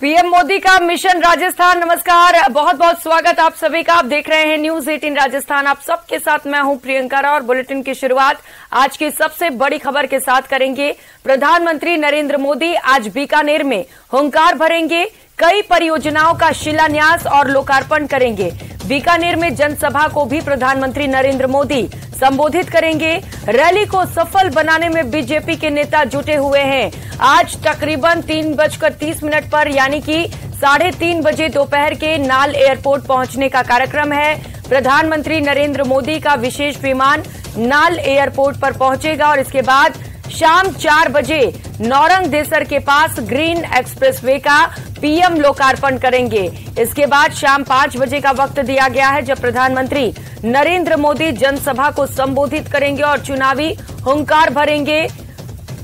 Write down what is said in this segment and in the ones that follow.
PM Modi का mission Rajasthan. नमस्कार, बहुत बहुत स्वागत आप सभी का। आप देख रहे हैं न्यूज 18 राजस्थान। आप सबके साथ मैं हूं प्रियंका राव और बुलेटिन की शुरुआत आज की सबसे बड़ी खबर के साथ करेंगे। प्रधानमंत्री नरेंद्र मोदी आज बीकानेर में हुंकार भरेंगे, कई परियोजनाओं का शिलान्यास और लोकार्पण करेंगे। बीकानेर में जनसभा को भी प्रधानमंत्री नरेंद्र मोदी संबोधित करेंगे। रैली को सफल बनाने में बीजेपी के नेता जुटे हुए हैं। आज तकरीबन 3:30 पर यानी कि 3:30 बजे दोपहर के नाल एयरपोर्ट पहुंचने का कार्यक्रम है। प्रधानमंत्री नरेंद्र मोदी का विशेष विमान नाल एयरपोर्ट पर पहुंचेगा और इसके बाद शाम 4 बजे नौरंग देसर के पास ग्रीन एक्सप्रेसवे का पीएम लोकार्पण करेंगे। इसके बाद शाम 5 बजे का वक्त दिया गया है जब प्रधानमंत्री नरेंद्र मोदी जनसभा को संबोधित करेंगे और चुनावी हुंकार भरेंगे।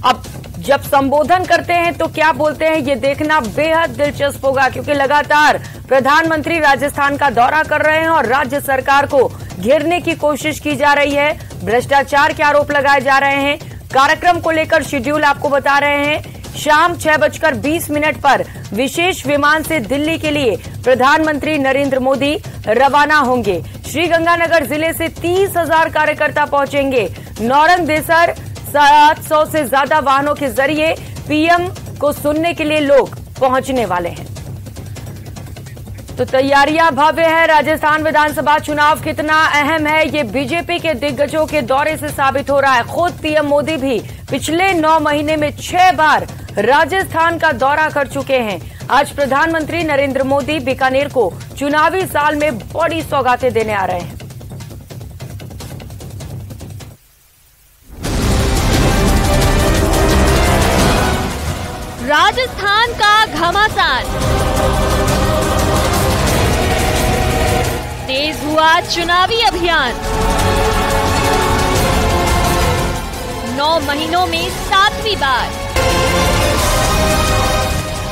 अब जब संबोधन करते हैं तो क्या बोलते हैं ये देखना बेहद दिलचस्प होगा, क्योंकि लगातार प्रधानमंत्री राजस्थान का दौरा कर रहे हैं और राज्य सरकार को घेरने की कोशिश की जा रही है। भ्रष्टाचार के आरोप लगाए जा रहे हैं। कार्यक्रम को लेकर शेड्यूल आपको बता रहे हैं। शाम 6:20 पर विशेष विमान से दिल्ली के लिए प्रधानमंत्री नरेंद्र मोदी रवाना होंगे। श्रीगंगानगर जिले से 30,000 कार्यकर्ता पहुंचेंगे। नौरंग देसर 700 से ज्यादा वाहनों के जरिए पीएम को सुनने के लिए लोग पहुंचने वाले हैं। तो तैयारियां भव्य है। राजस्थान विधानसभा चुनाव कितना अहम है ये बीजेपी के दिग्गजों के दौरे से साबित हो रहा है। खुद पीएम मोदी भी पिछले 9 महीने में 6 बार राजस्थान का दौरा कर चुके हैं। आज प्रधानमंत्री नरेंद्र मोदी बीकानेर को चुनावी साल में बड़ी सौगातें देने आ रहे हैं। राजस्थान का घमासान, तेज हुआ चुनावी अभियान। 9 महीनों में 7वीं बार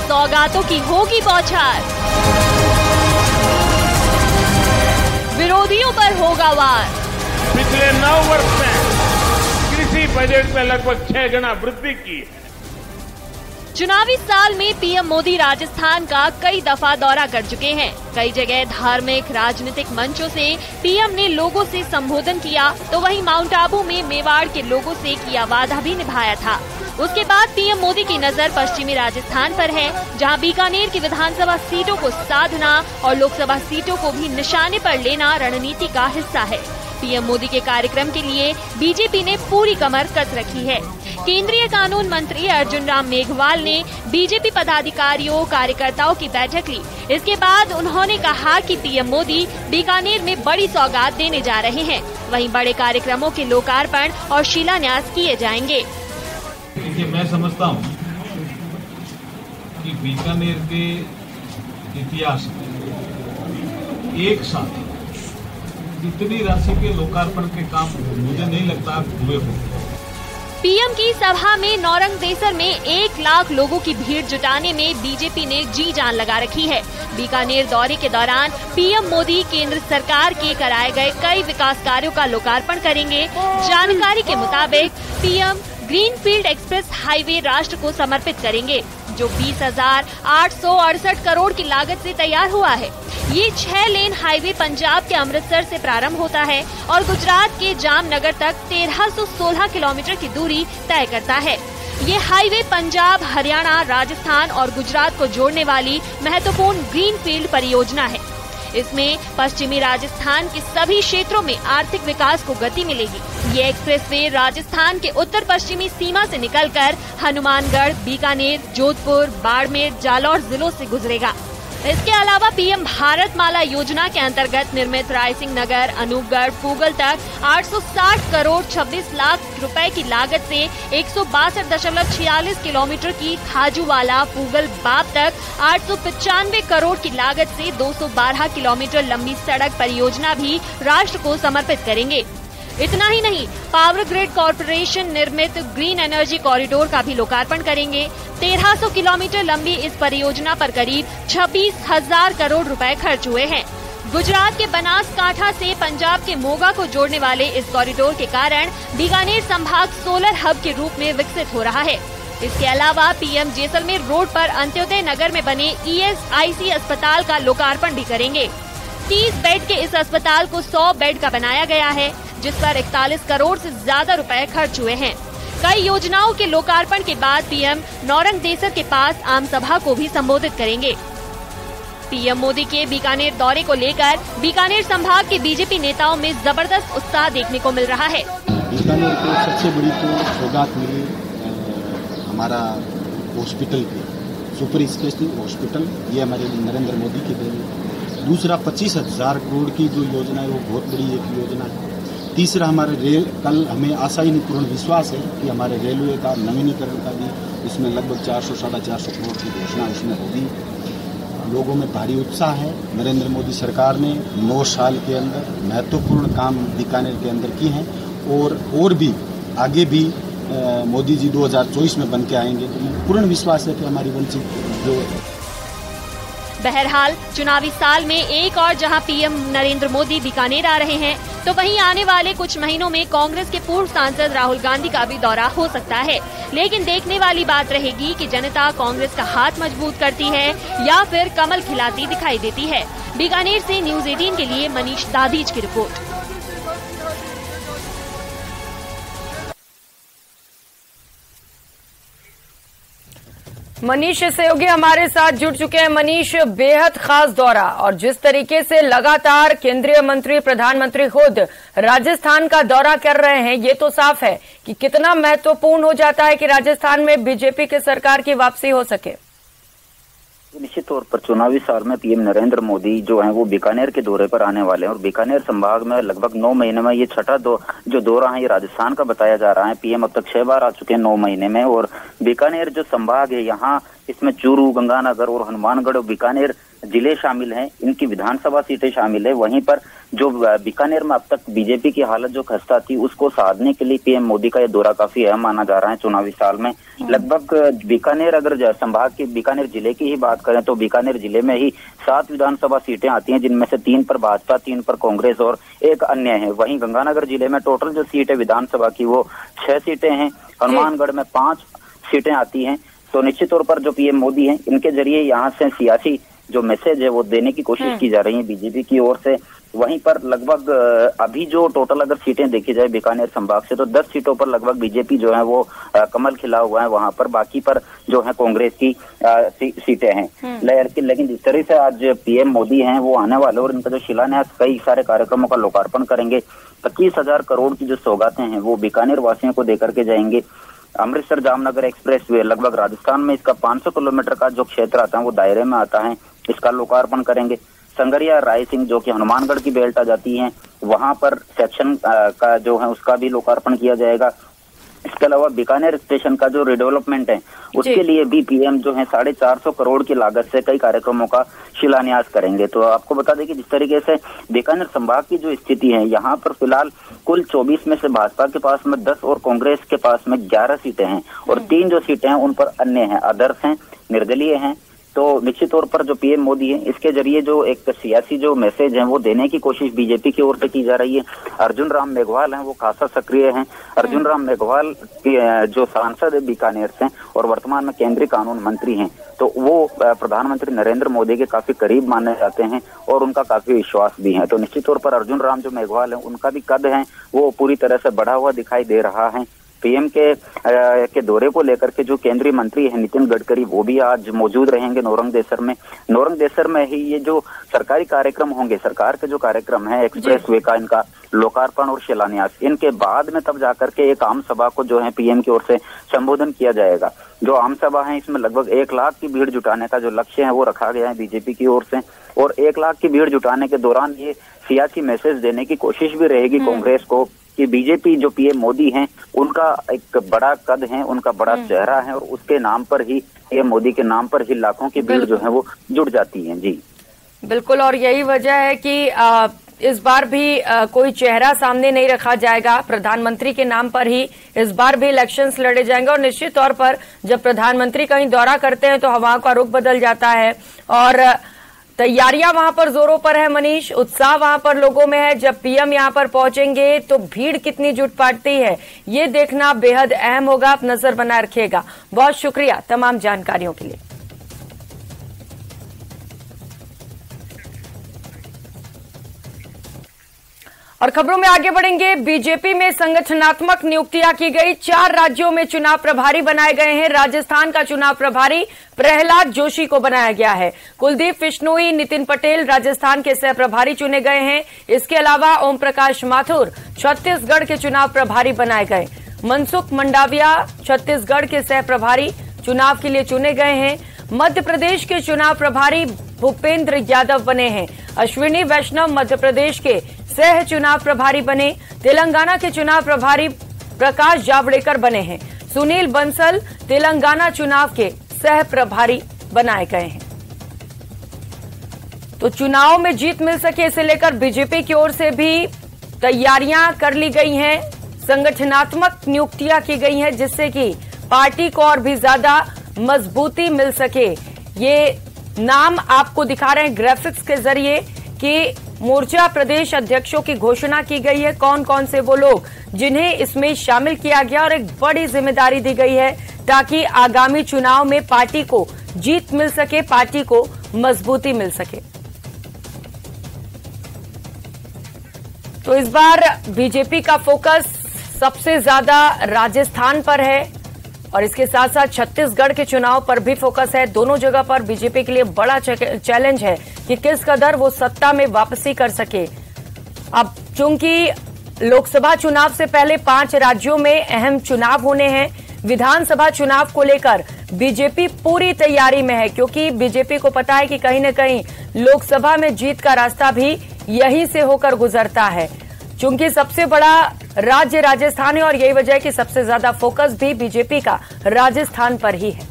सौगातों की होगी बौछार। विरोधियों पर होगा वार। पिछले 9 वर्ष में कृषि बजट में लगभग 6 गुना वृद्धि की। चुनावी साल में पीएम मोदी राजस्थान का कई दफा दौरा कर चुके हैं। कई जगह धार्मिक राजनीतिक मंचों से पीएम ने लोगों से संबोधन किया, तो वहीं माउंट आबू में मेवाड़ के लोगों से किया वादा भी निभाया था। उसके बाद पीएम मोदी की नजर पश्चिमी राजस्थान पर है, जहां बीकानेर की विधानसभा सीटों को साधना और लोकसभा सीटों को भी निशाने पर लेना रणनीति का हिस्सा है। पीएम मोदी के कार्यक्रम के लिए बीजेपी ने पूरी कमर कस रखी है। केंद्रीय कानून मंत्री अर्जुन राम मेघवाल ने बीजेपी पदाधिकारियों कार्यकर्ताओं की बैठक ली। इसके बाद उन्होंने कहा कि पीएम मोदी बीकानेर में बड़ी सौगात देने जा रहे हैं। वहीं बड़े कार्यक्रमों के लोकार्पण और शिलान्यास किए जाएंगे। मैं समझता हूँ कि बीकानेर के इतिहास में एक साथ इतनी राशि के लोकार्पण के काम मुझे नहीं लगता हुए होंगे। पीएम की सभा में नौरंग देसर में 1 लाख लोगों की भीड़ जुटाने में बीजेपी ने जी जान लगा रखी है। बीकानेर दौरे के दौरान पीएम मोदी केंद्र सरकार के कराए गए कई विकास कार्यों का लोकार्पण करेंगे। जानकारी के मुताबिक पीएम ग्रीनफील्ड एक्सप्रेस हाईवे राष्ट्र को समर्पित करेंगे, जो 20,868 करोड़ की लागत से तैयार हुआ है। ये 6 लेन हाईवे पंजाब के अमृतसर से प्रारंभ होता है और गुजरात के जामनगर तक 1316 किलोमीटर की दूरी तय करता है। ये हाईवे पंजाब, हरियाणा, राजस्थान और गुजरात को जोड़ने वाली महत्वपूर्ण ग्रीनफील्ड परियोजना है। इसमें पश्चिमी राजस्थान के सभी क्षेत्रों में आर्थिक विकास को गति मिलेगी। ये एक्सप्रेसवे राजस्थान के उत्तर पश्चिमी सीमा से निकलकर हनुमानगढ़, बीकानेर, जोधपुर, बाड़मेर, जालौर जिलों से गुजरेगा। इसके अलावा पीएम भारत माला योजना के अंतर्गत निर्मित रायसिंह नगर, अनूपगढ़, पूगल तक 860 करोड़ 26 लाख रुपए की लागत से 162.46 किलोमीटर की खाजूवाला पूगल बाब तक 895 करोड़ की लागत से 212 किलोमीटर लंबी सड़क परियोजना भी राष्ट्र को समर्पित करेंगे। इतना ही नहीं, पावर ग्रिड कॉरपोरेशन निर्मित ग्रीन एनर्जी कॉरिडोर का भी लोकार्पण करेंगे। 1300 किलोमीटर लंबी इस परियोजना पर करीब 26,000 करोड़ रुपए खर्च हुए हैं। गुजरात के बनासकांठा से पंजाब के मोगा को जोड़ने वाले इस कॉरिडोर के कारण बीकानेर संभाग सोलर हब के रूप में विकसित हो रहा है। इसके अलावा पीएम जैसलमेर रोड पर अंत्योदय नगर में बने ESIC अस्पताल का लोकार्पण भी करेंगे। 30 बेड के इस अस्पताल को 100 बेड का बनाया गया है, जिस पर 41 करोड़ से ज्यादा रुपए खर्च हुए हैं। कई योजनाओं के लोकार्पण के बाद पीएम नौरंग देसर के पास आम सभा को भी संबोधित करेंगे। पीएम मोदी के बीकानेर दौरे को लेकर बीकानेर संभाग के बीजेपी नेताओं में जबरदस्त उत्साह देखने को मिल रहा है। बीकानेर को सबसे बड़ी तो सौगात मिली हमारा हॉस्पिटल की, सुपर स्पेशलिटी हॉस्पिटल, ये हमारे नरेंद्र मोदी की देन है। दूसरा 25,000 करोड़ की जो योजना है वो बहुत बड़ी एक योजना है। तीसरा हमारे रेल, कल हमें आशा ही नहीं पूर्ण विश्वास है कि हमारे रेलवे का नवीनीकरण का भी उसमें लगभग 400-450 करोड़ की घोषणा उसमें होगी। लोगों में भारी उत्साह है। नरेंद्र मोदी सरकार ने 9 साल के अंदर महत्वपूर्ण काम बीकानेर के अंदर किए हैं और भी आगे भी मोदी जी 2024 में बन के आएंगे, तो पूर्ण विश्वास है कि हमारी वंचित जो। बहरहाल चुनावी साल में एक और जहां पीएम नरेंद्र मोदी बीकानेर आ रहे हैं, तो वहीं आने वाले कुछ महीनों में कांग्रेस के पूर्व सांसद राहुल गांधी का भी दौरा हो सकता है। लेकिन देखने वाली बात रहेगी कि जनता कांग्रेस का हाथ मजबूत करती है या फिर कमल खिलाती दिखाई देती है। बीकानेर से न्यूज़ 18 के लिए मनीष दाधीच की रिपोर्ट। मनीष सहयोगी हमारे साथ जुड़ चुके हैं। मनीष, बेहद खास दौरा, और जिस तरीके से लगातार केंद्रीय मंत्री, प्रधानमंत्री खुद राजस्थान का दौरा कर रहे हैं, ये तो साफ है कि कितना महत्वपूर्ण हो जाता है कि राजस्थान में बीजेपी की सरकार की वापसी हो सके। निश्चित तौर पर चुनावी साल में पीएम नरेंद्र मोदी जो हैं वो बीकानेर के दौरे पर आने वाले हैं और बीकानेर संभाग में लगभग 9 महीने में ये छठा जो दौरा है ये राजस्थान का बताया जा रहा है। पीएम अब तक 6 बार आ चुके हैं 9 महीने में, और बीकानेर जो संभाग है यहाँ इसमें चूरू, गंगानगर और हनुमानगढ़ और बीकानेर जिले शामिल हैं, इनकी विधानसभा सीटें शामिल है। वहीं पर जो बीकानेर में अब तक बीजेपी की हालत जो खस्ता थी उसको साधने के लिए पीएम मोदी का यह दौरा काफी अहम माना जा रहा है चुनावी साल में। लगभग बीकानेर, अगर संभाग की बीकानेर जिले की ही बात करें तो बीकानेर जिले में ही 7 विधानसभा सीटें आती हैं, जिनमें से 3 पर भाजपा, 3 पर कांग्रेस और 1 अन्य है। वहीं गंगानगर जिले में टोटल जो सीट है विधानसभा की वो 6 सीटें हैं। हनुमानगढ़ में 5 सीटें आती हैं। तो निश्चित तौर पर जो पीएम मोदी हैं इनके जरिए यहाँ से सियासी जो मैसेज है वो देने की कोशिश की जा रही है बीजेपी की ओर से। वहीं पर लगभग अभी जो टोटल अगर सीटें देखी जाए बीकानेर संभाग से तो 10 सीटों पर लगभग बीजेपी जो है वो कमल खिला हुआ है वहां पर, बाकी पर जो है कांग्रेस की सीटें हैं। लेकिन जिस तरह से आज पीएम मोदी हैं वो आने वाले और इनका जो शिलान्यास, कई सारे कार्यक्रमों का लोकार्पण करेंगे। 25,000 करोड़ की जो सौगातें हैं वो बीकानेर वासियों को देकर के जाएंगे। अमृतसर जामनगर एक्सप्रेस वे, लगभग राजस्थान में इसका 500 किलोमीटर का जो क्षेत्र आता है वो दायरे में आता है, इसका लोकार्पण करेंगे। संगरिया रायसिंह जो कि हनुमानगढ़ की बेल्ट आ जाती है, वहां पर सेक्शन का जो है उसका भी लोकार्पण किया जाएगा। इसके अलावा बीकानेर स्टेशन का जो रिडेवलपमेंट है उसके लिए भी पीएम जो है 450 करोड़ की लागत से कई कार्यक्रमों का शिलान्यास करेंगे। तो आपको बता दें कि जिस तरीके से बीकानेर संभाग की जो स्थिति है यहाँ पर फिलहाल कुल 24 में से भाजपा के पास में 10 और कांग्रेस के पास में 11 सीटें हैं और 3 जो सीटें हैं उन पर अन्य हैं, अदर्स हैं, निर्दलीय हैं। तो निश्चित तौर पर जो पीएम मोदी है इसके जरिए जो एक सियासी जो मैसेज है वो देने की कोशिश बीजेपी की ओर से की जा रही है। अर्जुन राम मेघवाल हैं वो खासा सक्रिय हैं। अर्जुन राम मेघवाल जो सांसद है बीकानेर से और वर्तमान में केंद्रीय कानून मंत्री हैं, तो वो प्रधानमंत्री नरेंद्र मोदी के काफी करीब माने जाते हैं और उनका काफी विश्वास भी है। तो निश्चित तौर पर अर्जुन राम जो मेघवाल है उनका भी कद है वो पूरी तरह से बढ़ा हुआ दिखाई दे रहा है। पीएम के दौरे को लेकर के जो केंद्रीय मंत्री है नितिन गडकरी वो भी आज मौजूद रहेंगे नौरंग देसर में। नौरंग देसर में ही ये जो सरकारी कार्यक्रम होंगे, सरकार के जो कार्यक्रम है एक्सप्रेस वे का, इनका लोकार्पण और शिलान्यास, इनके बाद में तब जाकर के एक आम सभा को जो है पीएम की ओर से संबोधन किया जाएगा। जो आम सभा है इसमें लगभग 1 लाख की भीड़ जुटाने का जो लक्ष्य है वो रखा गया है बीजेपी की ओर से, और 1 लाख की भीड़ जुटाने के दौरान ये सियासी मैसेज देने की कोशिश भी रहेगी कांग्रेस को कि बीजेपी जो पीएम मोदी हैं उनका एक बड़ा कद है, उनका बड़ा चेहरा है और उसके नाम पर ही, पीएम मोदी के नाम पर ही लाखों की भीड़ जो है वो जुड़ जाती है। जी बिल्कुल, और यही वजह है कि इस बार भी कोई चेहरा सामने नहीं रखा जाएगा, प्रधानमंत्री के नाम पर ही इस बार भी इलेक्शंस लड़े जाएंगे। और निश्चित तौर पर जब प्रधानमंत्री कहीं दौरा करते हैं तो हवाओं का रुख बदल जाता है और तैयारियां वहां पर जोरों पर है मनीष, उत्साह वहां पर लोगों में है। जब पीएम यहां पर पहुंचेंगे तो भीड़ कितनी जुट पड़ती है ये देखना बेहद अहम होगा। आप नजर बनाए रखिएगा। बहुत शुक्रिया तमाम जानकारियों के लिए। और खबरों में आगे बढ़ेंगे। बीजेपी में संगठनात्मक नियुक्तियां की गई। 4 राज्यों में चुनाव प्रभारी बनाए गए हैं। राजस्थान का चुनाव प्रभारी प्रहलाद जोशी को बनाया गया है। कुलदीप बिश्नोई, नितिन पटेल राजस्थान के सह प्रभारी चुने गए हैं। इसके अलावा ओम प्रकाश माथुर छत्तीसगढ़ के चुनाव प्रभारी बनाए गए। मनसुख मंडाविया छत्तीसगढ़ के सह प्रभारी चुनाव के लिए चुने गए हैं। मध्य प्रदेश के चुनाव प्रभारी भूपेंद्र यादव बने हैं। अश्विनी वैष्णव मध्य प्रदेश के सह चुनाव प्रभारी बने। तेलंगाना के चुनाव प्रभारी प्रकाश जावड़ेकर बने हैं। सुनील बंसल तेलंगाना चुनाव के सह प्रभारी बनाए गए हैं। तो चुनाव में जीत मिल सके इसे लेकर बीजेपी की ओर से भी तैयारियां कर ली गई हैं। संगठनात्मक नियुक्तियां की गई हैं जिससे कि पार्टी को और भी ज्यादा मजबूती मिल सके। ये नाम आपको दिखा रहे हैं ग्राफिक्स के जरिए कि मोर्चा प्रदेश अध्यक्षों की घोषणा की गई है। कौन कौन से वो लोग जिन्हें इसमें शामिल किया गया और एक बड़ी जिम्मेदारी दी गई है ताकि आगामी चुनाव में पार्टी को जीत मिल सके, पार्टी को मजबूती मिल सके। तो इस बार बीजेपी का फोकस सबसे ज्यादा राजस्थान पर है और इसके साथ साथ छत्तीसगढ़ के चुनाव पर भी फोकस है। दोनों जगह पर बीजेपी के लिए बड़ा चैलेंज है कि किस कदर वो सत्ता में वापसी कर सके। अब चूंकि लोकसभा चुनाव से पहले 5 राज्यों में अहम चुनाव होने हैं, विधानसभा चुनाव को लेकर बीजेपी पूरी तैयारी में है क्योंकि बीजेपी को पता है कि कहीं न कहीं लोकसभा में जीत का रास्ता भी यहीं से होकर गुजरता है। चूंकि सबसे बड़ा राज्य राजस्थान है और यही वजह है कि सबसे ज्यादा फोकस भी बीजेपी का राजस्थान पर ही है।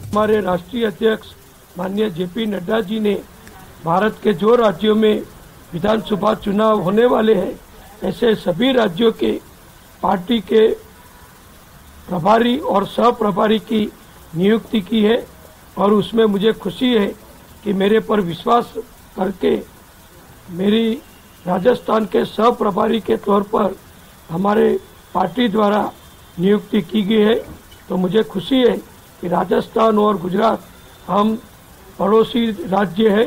हमारे राष्ट्रीय अध्यक्ष माननीय जेपी नड्डा जी ने भारत के जो राज्यों में विधानसभा चुनाव होने वाले हैं ऐसे सभी राज्यों के पार्टी के प्रभारी और सह प्रभारी की नियुक्ति की है और उसमें मुझे खुशी है कि मेरे पर विश्वास करके मेरी राजस्थान के सह प्रभारी के तौर पर हमारे पार्टी द्वारा नियुक्ति की गई है। तो मुझे खुशी है कि राजस्थान और गुजरात हम पड़ोसी राज्य है।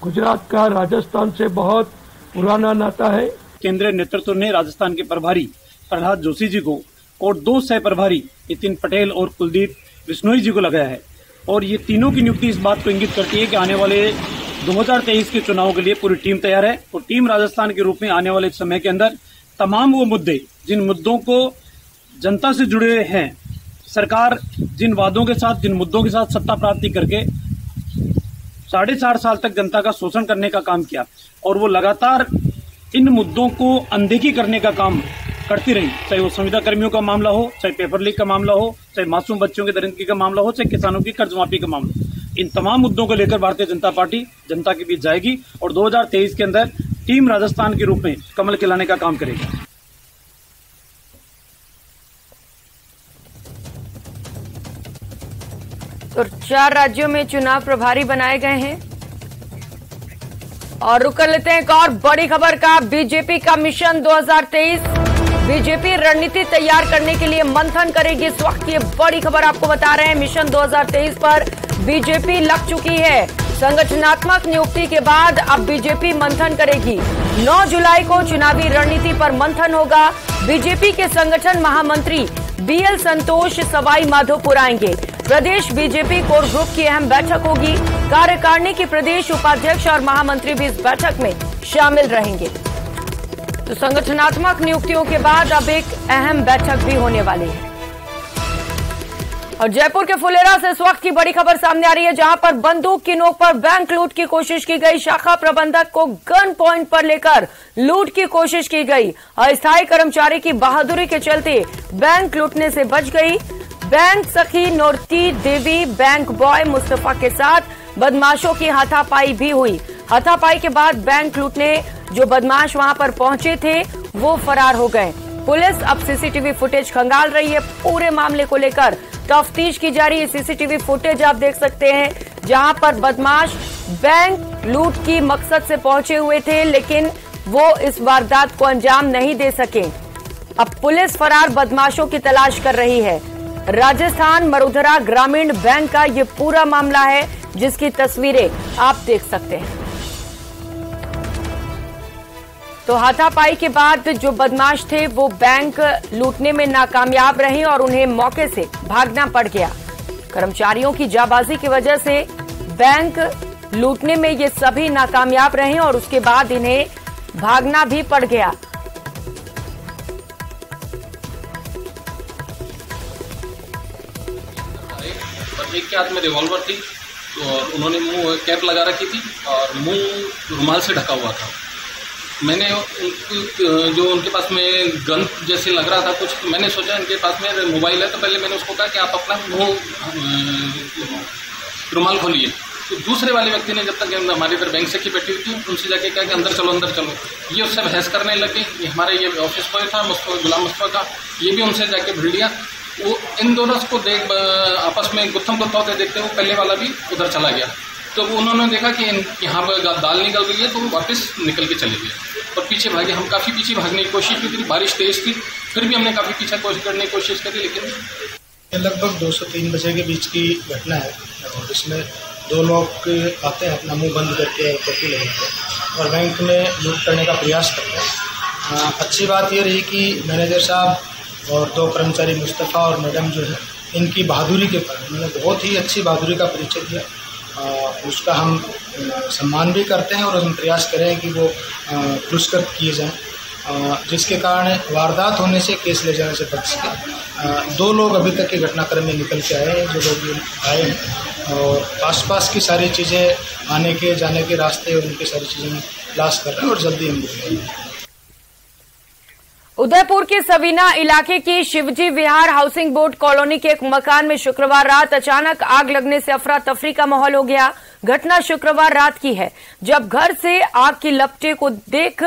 गुजरात का राजस्थान से बहुत पुराना नाता है। केंद्रीय नेतृत्व ने राजस्थान के प्रभारी प्रहलाद जोशी जी को और 2 सह प्रभारी नितिन पटेल और कुलदीप बिश्नोई जी को लगाया है और ये तीनों की नियुक्ति इस बात को इंगित करती है कि आने वाले 2023 के चुनाव के लिए पूरी टीम तैयार है और टीम राजस्थान के रूप में आने वाले समय के अंदर तमाम वो मुद्दे जिन मुद्दों को जनता से जुड़े हैं, सरकार जिन वादों के साथ जिन मुद्दों के साथ सत्ता प्राप्ति करके 4.5 साल तक जनता का शोषण करने का काम किया और वो लगातार इन मुद्दों को अनदेखी करने का काम करती रही, चाहे वो संविदा कर्मियों का मामला हो, चाहे पेपर लीक का मामला हो, चाहे मासूम बच्चों की दरिंदगी का मामला हो, चाहे किसानों की कर्ज माफी का मामला हो। इन तमाम मुद्दों को लेकर भारतीय जनता पार्टी जनता के बीच जाएगी और 2023 के अंदर टीम राजस्थान के रूप में कमल खिलाने का काम करेगी। तो 4 राज्यों में चुनाव प्रभारी बनाए गए हैं और रुक कर लेते हैं एक और बड़ी खबर का। बीजेपी का मिशन 2023, बीजेपी रणनीति तैयार करने के लिए मंथन करेगी। इस वक्त ये बड़ी खबर आपको बता रहे हैं। मिशन 2023 पर बीजेपी लग चुकी है। संगठनात्मक नियुक्ति के बाद अब बीजेपी मंथन करेगी। 9 जुलाई को चुनावी रणनीति पर मंथन होगा। बीजेपी के संगठन महामंत्री बीएल संतोष सवाई माधोपुर आएंगे। प्रदेश बीजेपी कोर ग्रुप की अहम बैठक होगी। कार्यकारिणी के प्रदेश उपाध्यक्ष और महामंत्री भी इस बैठक में शामिल रहेंगे। तो संगठनात्मक नियुक्तियों के बाद अब एक अहम बैठक भी होने वाली है। और जयपुर के फुलेरा से इस वक्त की बड़ी खबर सामने आ रही है, जहां पर बंदूक की नोक पर बैंक लूट की कोशिश की गई। शाखा प्रबंधक को गन पॉइंट पर लेकर लूट की कोशिश की गई। अस्थायी कर्मचारी की बहादुरी के चलते बैंक लूटने से बच गई। बैंक सखी नोरती देवी बैंक बॉय मुस्तफा के साथ बदमाशों की हाथापाई भी हुई। हाथापाई के बाद बैंक लूटने जो बदमाश वहां पर पहुंचे थे वो फरार हो गए। पुलिस अब सीसीटीवी फुटेज खंगाल रही है। पूरे मामले को लेकर तफ्तीश की जा रही है। सीसीटीवी फुटेज आप देख सकते हैं जहां पर बदमाश बैंक लूट की मकसद से पहुंचे हुए थे, लेकिन वो इस वारदात को अंजाम नहीं दे सके। अब पुलिस फरार बदमाशों की तलाश कर रही है। राजस्थान मरुधरा ग्रामीण बैंक का ये पूरा मामला है, जिसकी तस्वीरें आप देख सकते हैं। तो हाथापाई के बाद जो बदमाश थे वो बैंक लूटने में नाकामयाब रहे और उन्हें मौके से भागना पड़ गया। कर्मचारियों की जाबाजी की वजह से बैंक लूटने में ये सभी नाकामयाब रहे और उसके बाद इन्हें भागना भी पड़ गया। एक के हाथ में रिवॉल्वर थी और उन्होंने मुंह कैप लगा रखी थी और मुंह रुमाल से ढका हुआ था। मैंने जो उनके पास में गन जैसे लग रहा था कुछ, मैंने सोचा इनके पास में मोबाइल है, तो पहले मैंने उसको कहा कि आप अपना मुंह रुमाल खोलिए। तो दूसरे वाले व्यक्ति ने, जब तक हमारी इधर बैंक से की बैठी हुई थी, उनसे जाके कहा कि अंदर चलो अंदर चलो। ये उससे बहस करने लगे। ये हमारा ये ऑफिस बॉय था गुलाम मुस्तफा था, ये भी उनसे जाके भिड़ लिया। वो इन दोनों को देख आपस में गुत्थम गुत्था होते देखते वो पहले वाला भी उधर चला गया। तो उन्होंने देखा कि यहाँ पर दाल निकल रही है, तो वो वापस निकल के चले गए और पीछे भागे। हम काफ़ी पीछे भागने की कोशिश की थी, बारिश तेज थी, फिर भी हमने काफ़ी पीछे करने की कोशिश करी, लेकिन लगभग 2 से 3 बजे के बीच की घटना है। और इसमें 2 लोग आते हैं, अपना मुंह बंद करके टोपी लगाते और बैंक में लूट करने का प्रयास करते हैं। अच्छी बात ये रही कि मैनेजर साहब और 2 कर्मचारी मुस्तफ़ा और मैडम जो है, इनकी बहादुरी के कारण उन्होंने बहुत ही अच्छी बहादुरी का परिचय दिया। उसका हम सम्मान भी करते हैं और हम प्रयास करें कि वो पुरस्कृत किए जाएं, जिसके कारण वारदात होने से, केस ले जाने से बच सके। 2 लोग अभी तक के घटनाक्रम में निकल के आए हैं, जो लोग आए हैं, और आसपास की सारी चीज़ें आने के जाने के रास्ते और उनकी सारी चीज़ें हम तलाश कर रहे हैं और जल्दी हम दिखाएंगे। उदयपुर के सवीना इलाके की शिवजी विहार हाउसिंग बोर्ड कॉलोनी के एक मकान में शुक्रवार रात अचानक आग लगने से अफरा तफरी का माहौल हो गया। घटना शुक्रवार रात की है, जब घर से आग की लपटें को देख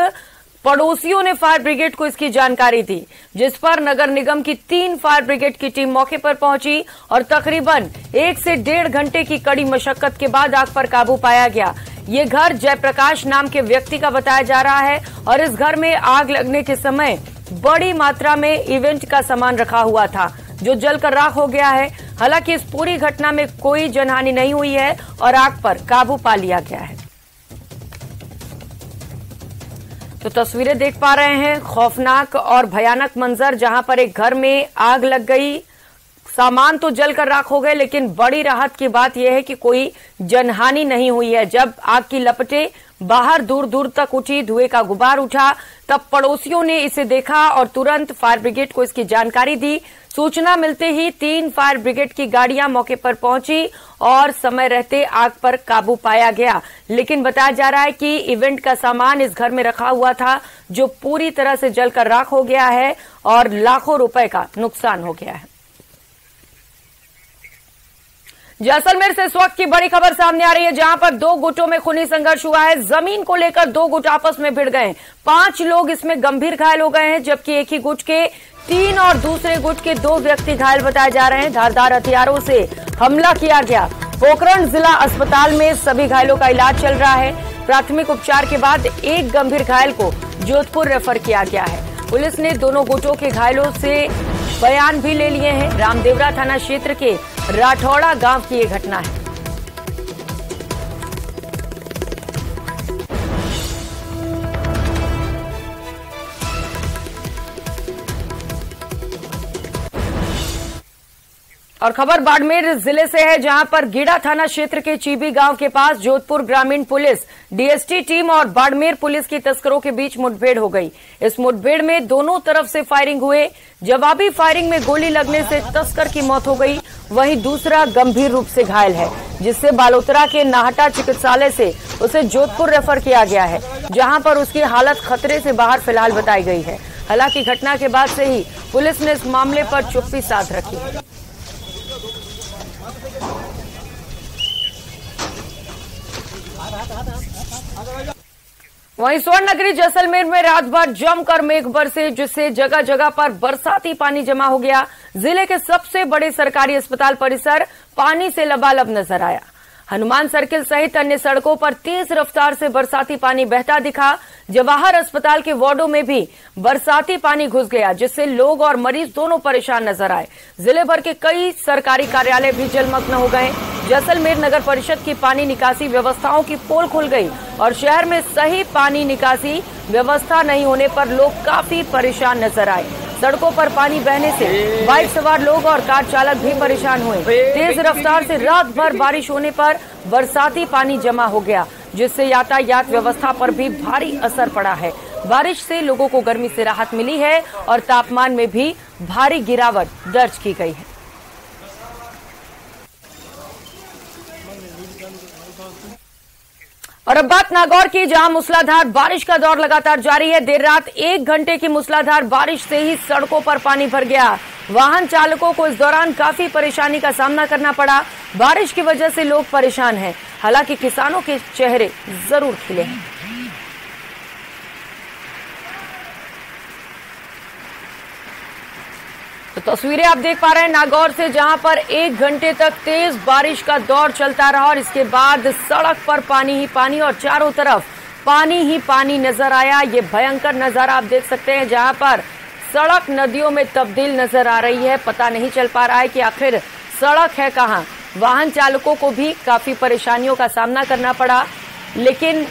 पड़ोसियों ने फायर ब्रिगेड को इसकी जानकारी दी, जिस पर नगर निगम की 3 फायर ब्रिगेड की टीम मौके पर पहुंची और तकरीबन 1 से 1.5 घंटे की कड़ी मशक्कत के बाद आग पर काबू पाया गया। ये घर जयप्रकाश नाम के व्यक्ति का बताया जा रहा है और इस घर में आग लगने के समय बड़ी मात्रा में इवेंट का सामान रखा हुआ था, जो जलकर राख हो गया है। हालांकि इस पूरी घटना में कोई जनहानि नहीं हुई है और आग पर काबू पा लिया गया है। तो तस्वीरें देख पा रहे हैं, खौफनाक और भयानक मंजर, जहां पर एक घर में आग लग गई, सामान तो जलकर राख हो गए, लेकिन बड़ी राहत की बात यह है कि कोई जनहानि नहीं हुई है। जब आग की लपटें बाहर दूर दूर तक उठी, धुएं का गुबार उठा, तब पड़ोसियों ने इसे देखा और तुरंत फायर ब्रिगेड को इसकी जानकारी दी। सूचना मिलते ही 3 फायर ब्रिगेड की गाड़ियां मौके पर पहुंची और समय रहते आग पर काबू पाया गया। लेकिन बताया जा रहा है कि इवेंट का सामान इस घर में रखा हुआ था, जो पूरी तरह से जलकर राख हो गया है और लाखों रुपए का नुकसान हो गया है। जैसलमेर से इस वक्त की बड़ी खबर सामने आ रही है, जहां पर 2 गुटों में खूनी संघर्ष हुआ है। जमीन को लेकर 2 गुट आपस में भिड़ गए। 5 लोग इसमें गंभीर घायल हो गए हैं, जबकि एक ही गुट के 3 और दूसरे गुट के 2 व्यक्ति घायल बताए जा रहे हैं। धारदार हथियारों से हमला किया गया। पोखरण जिला अस्पताल में सभी घायलों का इलाज चल रहा है। प्राथमिक उपचार के बाद एक गंभीर घायल को जोधपुर रेफर किया गया है। पुलिस ने दोनों गुटों के घायलों से बयान भी ले लिए हैं। रामदेवरा थाना क्षेत्र के राठौड़ा गांव की ये घटना है। और खबर बाड़मेर जिले से है, जहां पर गीड़ा थाना क्षेत्र के चीबी गांव के पास जोधपुर ग्रामीण पुलिस, डीएसटी टीम और बाड़मेर पुलिस की तस्करों के बीच मुठभेड़ हो गई। इस मुठभेड़ में दोनों तरफ से फायरिंग हुए। जवाबी फायरिंग में गोली लगने से तस्कर की मौत हो गई, वहीं दूसरा गंभीर रूप से घायल है, जिससे बालोतरा के नाहटा चिकित्सालय से उसे जोधपुर रेफर किया गया है, जहां पर उसकी हालत खतरे से बाहर फिलहाल बताई गई है। हालांकि घटना के बाद से ही पुलिस ने इस मामले पर चुप्पी साध रखी है। वहीं स्वर्ण नगरी जैसलमेर में रात भर जमकर मेघ बरसे, जिससे जगह जगह पर बरसाती पानी जमा हो गया। जिले के सबसे बड़े सरकारी अस्पताल परिसर पानी से लबालब नजर आया। हनुमान सर्किल सहित अन्य सड़कों पर तेज रफ्तार से बरसाती पानी बहता दिखा। जवाहर अस्पताल के वार्डों में भी बरसाती पानी घुस गया, जिससे लोग और मरीज दोनों परेशान नजर आए। जिले भर के कई सरकारी कार्यालय भी जलमग्न हो गए। जैसलमेर नगर परिषद की पानी निकासी व्यवस्थाओं की पोल खुल गई और शहर में सही पानी निकासी व्यवस्था नहीं होने पर लोग काफी परेशान नजर आए। सड़कों पर पानी बहने से बाइक सवार लोग और कार चालक भी परेशान हुए। तेज रफ्तार से रात भर बारिश होने पर बरसाती पानी जमा हो गया, जिससे यातायात व्यवस्था पर भी भारी असर पड़ा है। बारिश से लोगों को गर्मी से राहत मिली है और तापमान में भी भारी गिरावट दर्ज की गई है। और अब बात नागौर की, जहां मूसलाधार बारिश का दौर लगातार जारी है। देर रात 1 घंटे की मूसलाधार बारिश से ही सड़कों पर पानी भर गया। वाहन चालकों को इस दौरान काफी परेशानी का सामना करना पड़ा। बारिश की वजह से लोग परेशान हैं, हालांकि किसानों के चेहरे जरूर खिले हैं। तो तस्वीरें आप देख पा रहे हैं नागौर से, जहां पर 1 घंटे तक तेज बारिश का दौर चलता रहा और इसके बाद सड़क पर पानी ही पानी और चारों तरफ पानी ही पानी नजर आया। ये भयंकर नजारा आप देख सकते हैं, जहां पर सड़क नदियों में तब्दील नजर आ रही है। पता नहीं चल पा रहा है कि आखिर सड़क है कहां। वाहन चालकों को भी काफी परेशानियों का सामना करना पड़ा, लेकिन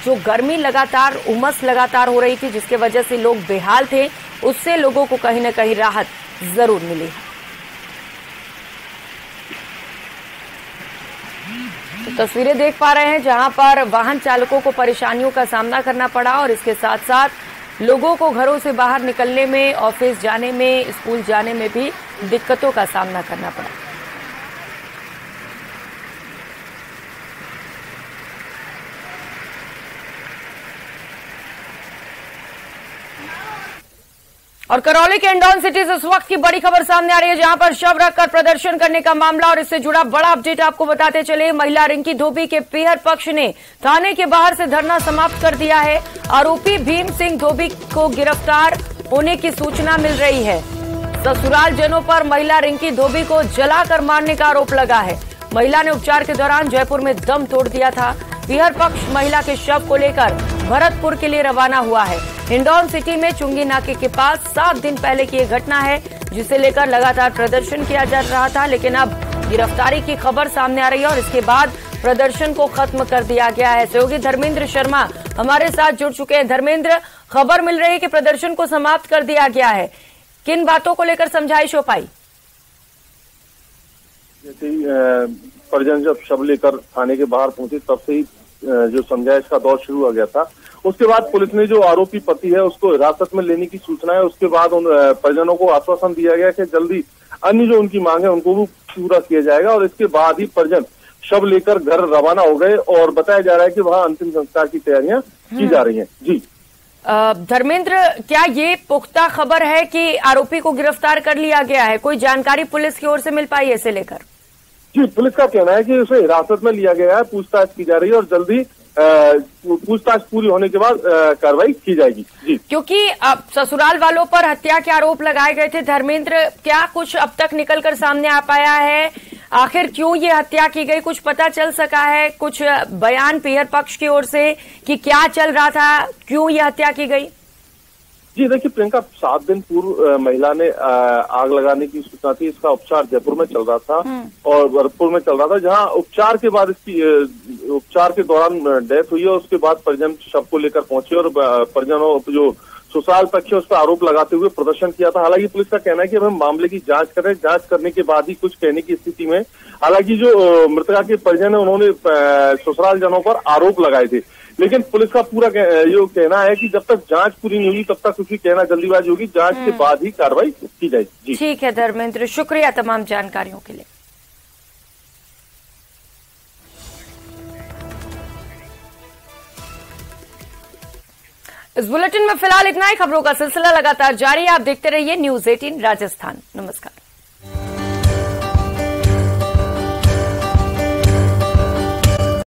जो गर्मी लगातार, उमस लगातार हो रही थी, जिसके वजह से लोग बेहाल थे, उससे लोगों को कहीं न कहीं राहत जरूर मिली है। तो तस्वीरें देख पा रहे हैं, जहां पर वाहन चालकों को परेशानियों का सामना करना पड़ा और इसके साथ साथ लोगों को घरों से बाहर निकलने में, ऑफिस जाने में, स्कूल जाने में भी दिक्कतों का सामना करना पड़ा। और करौली के इंडौन सिटी से इस वक्त की बड़ी खबर सामने आ रही है, जहां पर शव रखकर प्रदर्शन करने का मामला और इससे जुड़ा बड़ा अपडेट आपको बताते चले। महिला रिंकी धोबी के पीहर पक्ष ने थाने के बाहर से धरना समाप्त कर दिया है। आरोपी भीम सिंह धोबी को गिरफ्तार होने की सूचना मिल रही है। ससुराल जनों पर महिला रिंकी धोबी को जलाकर मारने का आरोप लगा है। महिला ने उपचार के दौरान जयपुर में दम तोड़ दिया था। पीहर पक्ष महिला के शव को लेकर भरतपुर के लिए रवाना हुआ है। इंडौन सिटी में चुंगी नाके के पास 7 दिन पहले की यह घटना है, जिसे लेकर लगातार प्रदर्शन किया जा रहा था, लेकिन अब गिरफ्तारी की खबर सामने आ रही है और इसके बाद प्रदर्शन को खत्म कर दिया गया है। सहयोगी धर्मेंद्र शर्मा हमारे साथ जुड़ चुके हैं। धर्मेंद्र, खबर मिल रही है कि प्रदर्शन को समाप्त कर दिया गया है, किन बातों को लेकर समझाइश हो पाई? जैसे ही परिजन जब शव लेकर थाने के बाहर पहुंचे, तब से ही जो समझाइश का दौर शुरू हो गया था। उसके बाद पुलिस ने जो आरोपी पति है उसको हिरासत में लेने की सूचना है। उसके बाद उन परिजनों को आश्वासन दिया गया कि जल्दी अन्य जो उनकी मांग है उनको भी पूरा किया जाएगा और इसके बाद ही परिजन शव लेकर घर रवाना हो गए और बताया जा रहा है कि वहां अंतिम संस्कार की तैयारियां की जा रही हैं। जी धर्मेंद्र, क्या ये पुख्ता खबर है कि आरोपी को गिरफ्तार कर लिया गया है? कोई जानकारी पुलिस की ओर से मिल पाई है इसे लेकर? जी, पुलिस का कहना है कि उसे हिरासत में लिया गया है, पूछताछ की जा रही है और जल्दी पूछताछ पूरी होने के बाद कार्रवाई की जाएगी। जी, क्योंकि अब ससुराल वालों पर हत्या के आरोप लगाए गए थे। धर्मेंद्र, क्या कुछ अब तक निकलकर सामने आ पाया है? आखिर क्यों ये हत्या की गई, कुछ पता चल सका है? कुछ बयान पीहर पक्ष की ओर से कि क्या चल रहा था, क्यों ये हत्या की गई? जी देखिए प्रियंका, 7 दिन पूर्व महिला ने आग लगाने की सूचना थी। इसका उपचार जयपुर में चल रहा था और भरतपुर में चल रहा था, जहां उपचार के बाद इसकी उपचार के दौरान डेथ हुई है। उसके बाद परिजन शव को लेकर पहुंचे और परिजनों जो ससुराल पक्ष है उस पर आरोप लगाते हुए प्रदर्शन किया था। हालांकि पुलिस का कहना है कि अब हम मामले की जांच कर रहे हैं, जांच करने के बाद ही कुछ कहने की स्थिति में। हालांकि जो मृतका के परिजन है उन्होंने ससुराल जनों पर आरोप लगाए थे, लेकिन पुलिस का पूरा ये कहना है कि जब तक जांच पूरी नहीं होगी तब तक कुछ भी कहना जल्दीबाजी होगी, जांच के बाद ही कार्रवाई की जाएगी। ठीक है धर्मेंद्र, शुक्रिया तमाम जानकारियों के लिए। इस बुलेटिन में फिलहाल इतना ही। खबरों का सिलसिला लगातार जारी है, आप देखते रहिए न्यूज़ 18 राजस्थान। नमस्कार।